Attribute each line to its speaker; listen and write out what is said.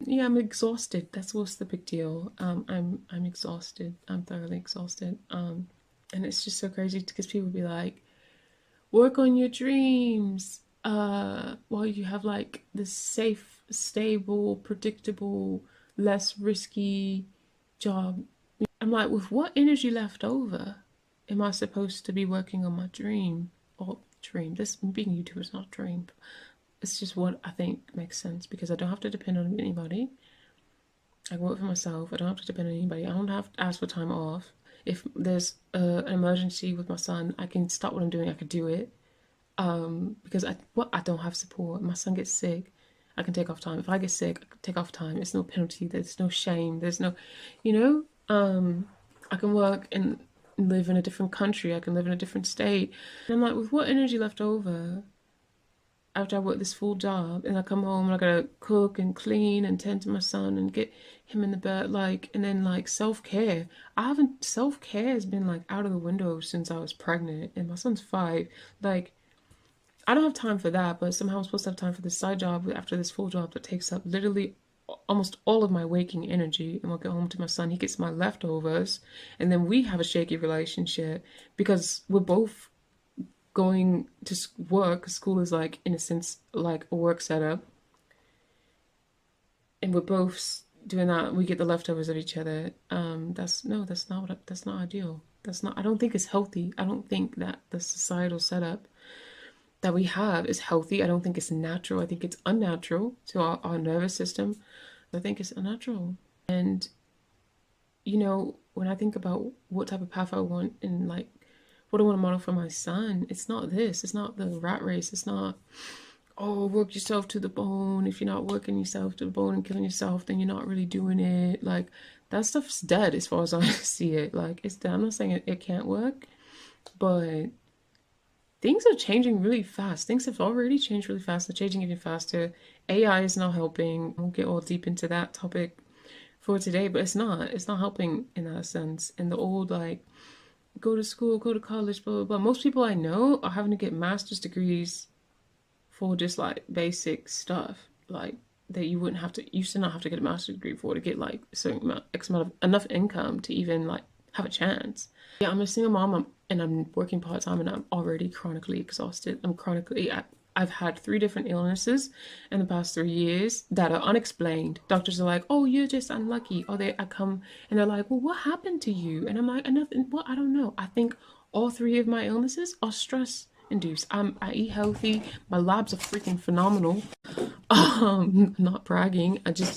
Speaker 1: Yeah, I'm exhausted. That's what's the big deal. I'm exhausted. I'm thoroughly exhausted. And it's just so crazy because people be like, work on your dreams. While you have like this safe, stable, predictable, less risky job. I'm like, with what energy left over am I supposed to be working on my dream? Or dream. This being a YouTuber is not a dream. It's just what I think makes sense because I don't have to depend on anybody. I can work for myself. I don't have to depend on anybody. I don't have to ask for time off. If there's an emergency with my son, I can stop what I'm doing. I could do it. Because I don't have support. My son gets sick, I can take off time. If I get sick, I can take off time. It's no penalty. There's no shame. There's no, you know. I can work and live in a different country. I can live in a different state. And I'm like, with what energy left over after I work this full job, and I come home and I gotta cook and clean and tend to my son and get him in the bed, like, and then like self care. I haven't self care has been like out of the window since I was pregnant, and my son's 5. Like, I don't have time for that, but somehow I'm supposed to have time for this side job after this full job that takes up literally almost all of my waking energy. And I'll get home to my son, he gets my leftovers, and then we have a shaky relationship because we're both going to work. School is like, in a sense, like a work setup, and we're both doing that. We get the leftovers of each other. That's no, that's not what. That's not ideal. That's not. I don't think it's healthy. I don't think that the societal setup that we have is healthy. I don't think it's natural. I think it's unnatural to our nervous system. I think it's unnatural. And, when I think about what type of path I want and like what I want to model for my son, it's not this. It's not the rat race. It's not, oh, work yourself to the bone. If you're not working yourself to the bone and killing yourself, then you're not really doing it. Like, that stuff's dead as far as I see it. Like, it's dead. I'm not saying it can't work, but things are changing really fast. Things have already changed really fast. They're changing even faster. AI is not helping. We'll get all deep into that topic for today, but it's not. It's not helping in that sense. And the old, like, go to school, go to college, blah, blah, blah. Most people I know are having to get master's degrees for just like basic stuff. Like, that you wouldn't have to, used to not have to get a master's degree for to get like a certain amount, X amount of enough income to even like have a chance. Yeah, I'm a single mom, and I'm working part time, and I'm already chronically exhausted. I've had 3 different illnesses in the past 3 years that are unexplained. Doctors are like, "Oh, you're just unlucky," or I come and they're like, "Well, what happened to you?" And I'm like, "Nothing. Well, I don't know. I think all 3 of my illnesses are stress induced. I eat healthy. My labs are freaking phenomenal. Not bragging. I just